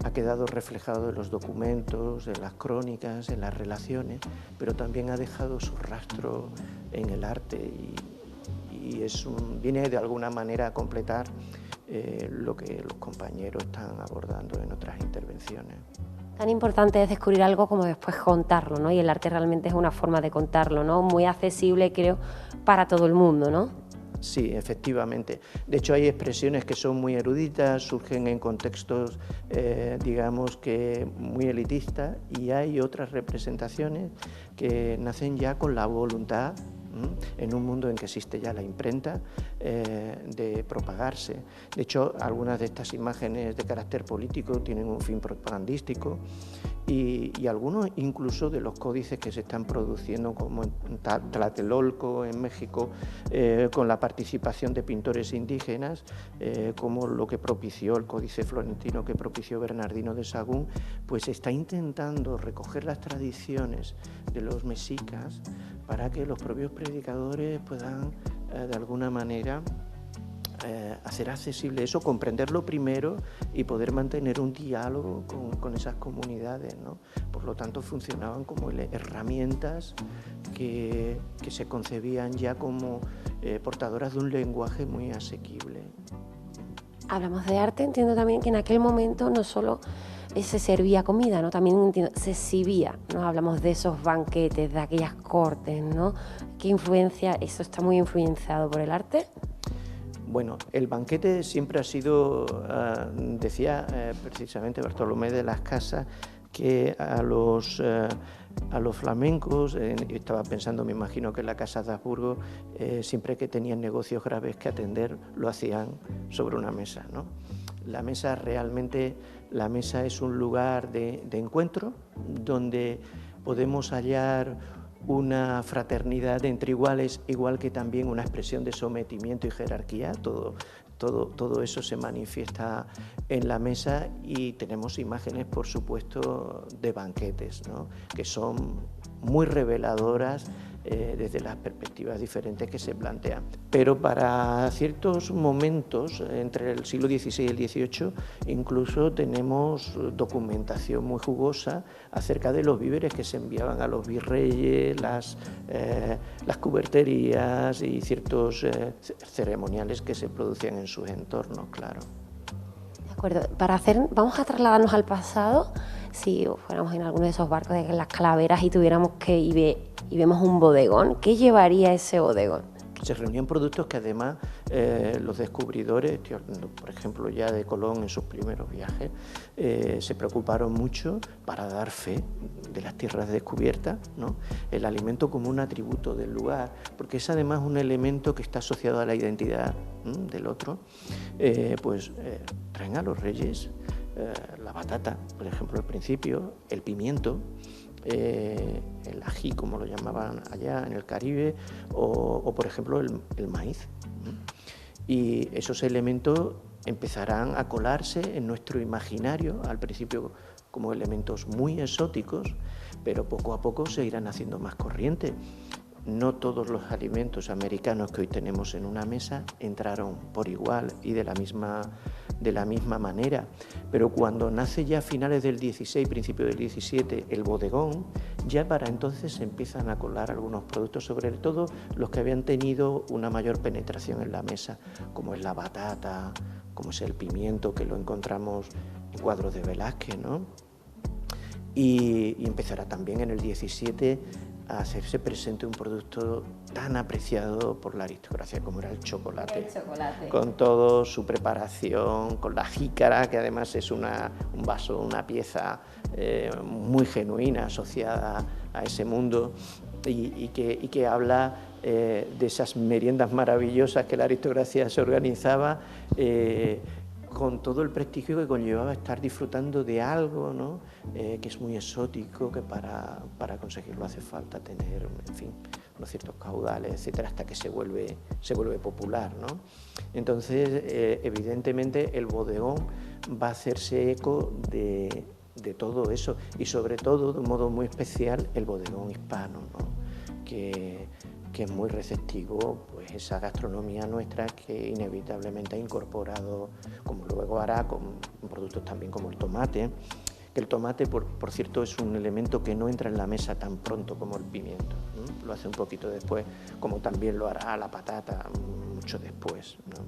ha quedado reflejado en los documentos, en las crónicas, en las relaciones, pero también ha dejado su rastro en el arte y viene de alguna manera a completar lo que los compañeros están abordando en otras intervenciones. Tan importante es descubrir algo como después contarlo, ¿no? Y el arte realmente es una forma de contarlo, ¿no? Muy accesible, creo, para todo el mundo, ¿no? Sí, efectivamente. De hecho, hay expresiones que son muy eruditas, surgen en contextos, digamos que muy elitistas, y hay otras representaciones que nacen ya con la voluntad, en un mundo en que existe ya la imprenta, de propagarse. De hecho, algunas de estas imágenes de carácter político tienen un fin propagandístico y algunos incluso de los códices que se están produciendo, como en Tlatelolco, en México, con la participación de pintores indígenas, como lo que propició el Códice Florentino que propició Bernardino de Sahagún, pues está intentando recoger las tradiciones de los mexicas para que los propios predicadores puedan de alguna manera hacer accesible eso, comprenderlo primero y poder mantener un diálogo con esas comunidades, ¿no? Por lo tanto, funcionaban como herramientas que se concebían ya como portadoras de un lenguaje muy asequible. Hablamos de arte, entiendo también que en aquel momento no solo se servía comida, ¿no? También se exhibía, ¿no? Hablamos de esos banquetes, de aquellas cortes, ¿no? ¿Qué influencia? ¿Eso está muy influenciado por el arte? Bueno, el banquete siempre ha sido, decía precisamente Bartolomé de las Casas, que a los a los flamencos. Yo estaba pensando, me imagino que en la Casa de Habsburgo, siempre que tenían negocios graves que atender, lo hacían sobre una mesa, ¿no? La mesa realmente, la mesa es un lugar de encuentro donde podemos hallar una fraternidad entre iguales, igual que también una expresión de sometimiento y jerarquía. Todo eso se manifiesta en la mesa, y tenemos imágenes, por supuesto, de banquetes, ¿no?, que son muy reveladoras desde las perspectivas diferentes que se plantean. Pero para ciertos momentos, entre el siglo XVI y el XVIII, incluso tenemos documentación muy jugosa acerca de los víveres que se enviaban a los virreyes, las cuberterías y ciertos ceremoniales que se producían en sus entornos, claro. De acuerdo. Vamos a trasladarnos al pasado. Si fuéramos en alguno de esos barcos de las calaveras y tuviéramos que y vemos un bodegón, ¿qué llevaría ese bodegón? Se reunían productos que además los descubridores, por ejemplo ya de Colón en sus primeros viajes, se preocuparon mucho para dar fe de las tierras descubiertas, ¿no?, el alimento como un atributo del lugar, porque es además un elemento que está asociado a la identidad del otro. Traen a los reyes la batata, por ejemplo, al principio, el pimiento, el ají, como lo llamaban allá en el Caribe, o por ejemplo el maíz. Y esos elementos empezarán a colarse en nuestro imaginario, al principio como elementos muy exóticos, pero poco a poco se irán haciendo más corrientes. No todos los alimentos americanos que hoy tenemos en una mesa entraron por igual y de la misma manera, pero cuando nace ya a finales del XVI, principio del XVII, el bodegón, ya para entonces se empiezan a colar algunos productos, sobre todo los que habían tenido una mayor penetración en la mesa, como es la batata, como es el pimiento, que lo encontramos en cuadros de Velázquez, ¿no? Y empezará también en el XVII a hacerse presente un producto tan apreciado por la aristocracia como era el chocolate. Con toda su preparación, con la jícara, que además es un vaso, una pieza muy genuina asociada a ese mundo, y que habla de esas meriendas maravillosas que la aristocracia se organizaba, con todo el prestigio que conllevaba estar disfrutando de algo, ¿no?, que es muy exótico, que para conseguirlo hace falta tener, en fin, unos ciertos caudales, etcétera, hasta que se vuelve popular, ¿no? Entonces, evidentemente, el bodegón va a hacerse eco de todo eso, y sobre todo, de un modo muy especial, el bodegón hispano, ¿no?, que es muy receptivo, pues esa gastronomía nuestra que inevitablemente ha incorporado, como luego hará con productos también como el tomate, que el tomate, por cierto, es un elemento que no entra en la mesa tan pronto como el pimiento, ¿no? Lo hace un poquito después, como también lo hará la patata mucho después, ¿no?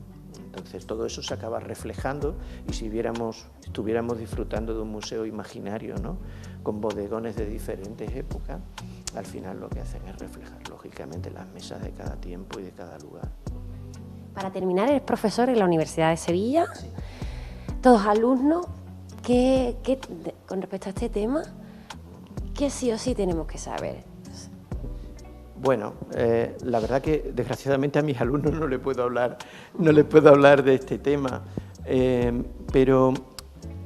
Entonces todo eso se acaba reflejando, y si estuviéramos disfrutando de un museo imaginario, ¿no?, con bodegones de diferentes épocas, al final lo que hacen es reflejar lógicamente las mesas de cada tiempo y de cada lugar. Para terminar, eres profesor en la Universidad de Sevilla. Sí. Todos alumnos, con respecto a este tema, ¿qué sí o sí tenemos que saber? Bueno, la verdad que desgraciadamente a mis alumnos no les puedo hablar de este tema, pero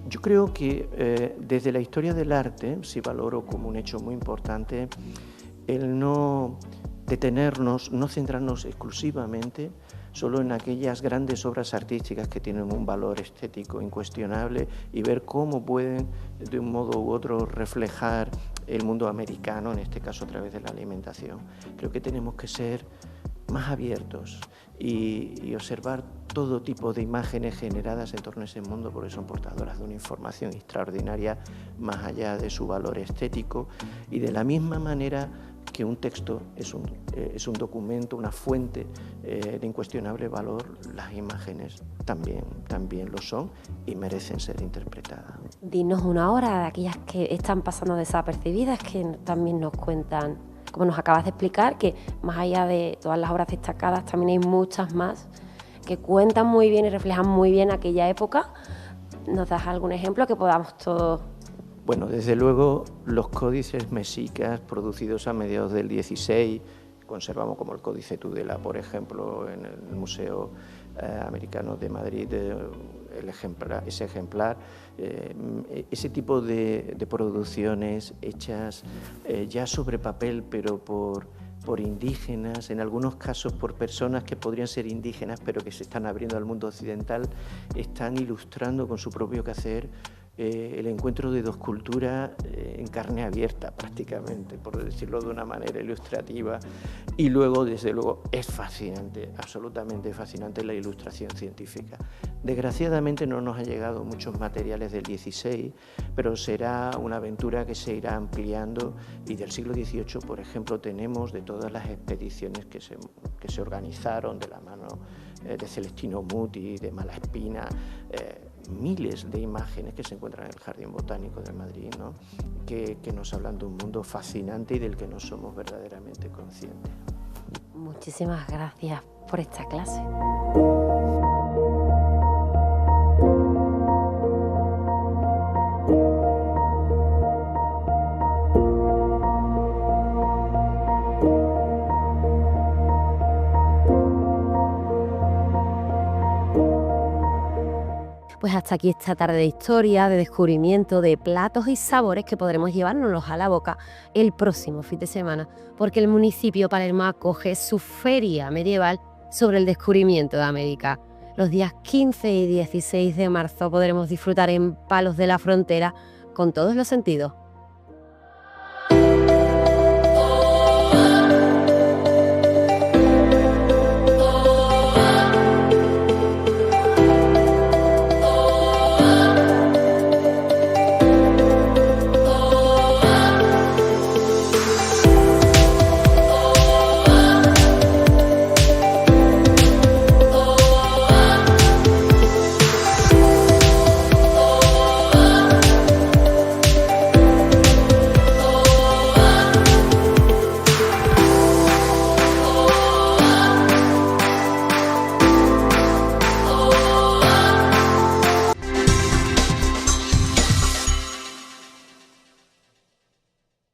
yo creo que desde la historia del arte, sí valoro como un hecho muy importante el no detenernos, no centrarnos exclusivamente solo en aquellas grandes obras artísticas que tienen un valor estético incuestionable, y ver cómo pueden de un modo u otro reflejar el mundo americano, en este caso a través de la alimentación. Creo que tenemos que ser más abiertos y observar todo tipo de imágenes generadas en torno a ese mundo, porque son portadoras de una información extraordinaria más allá de su valor estético, y de la misma manera que un texto es un documento, una fuente de incuestionable valor, las imágenes también lo son y merecen ser interpretadas. Dinos una hora de aquellas que están pasando desapercibidas, que también nos cuentan, como nos acabas de explicar, que más allá de todas las obras destacadas también hay muchas más que cuentan muy bien y reflejan muy bien aquella época. ¿Nos das algún ejemplo que podamos todos Bueno, desde luego los códices mexicas producidos a mediados del 16, conservamos como el Códice Tudela, por ejemplo, en el Museo Americano de Madrid, ese ejemplar, ese tipo de producciones hechas ya sobre papel, pero por indígenas, en algunos casos por personas que podrían ser indígenas, pero que se están abriendo al mundo occidental, están ilustrando con su propio quehacer el encuentro de dos culturas en carne abierta prácticamente, por decirlo de una manera ilustrativa. Y luego, desde luego, es fascinante, absolutamente fascinante la ilustración científica. Desgraciadamente no nos han llegado muchos materiales del 16, pero será una aventura que se irá ampliando, y del siglo XVIII, por ejemplo, tenemos de todas las expediciones que se organizaron de la mano de Celestino Muti, de Malaspina, miles de imágenes que se encuentran en el Jardín Botánico de Madrid, ¿no? que nos hablan de un mundo fascinante y del que no somos verdaderamente conscientes. Muchísimas gracias por esta clase. Pues hasta aquí esta tarde de historia, de descubrimiento, de platos y sabores que podremos llevárnoslos a la boca el próximo fin de semana, porque el municipio Palermo acoge su feria medieval sobre el descubrimiento de América. Los días 15 y 16 de marzo podremos disfrutar en Palos de la Frontera con todos los sentidos.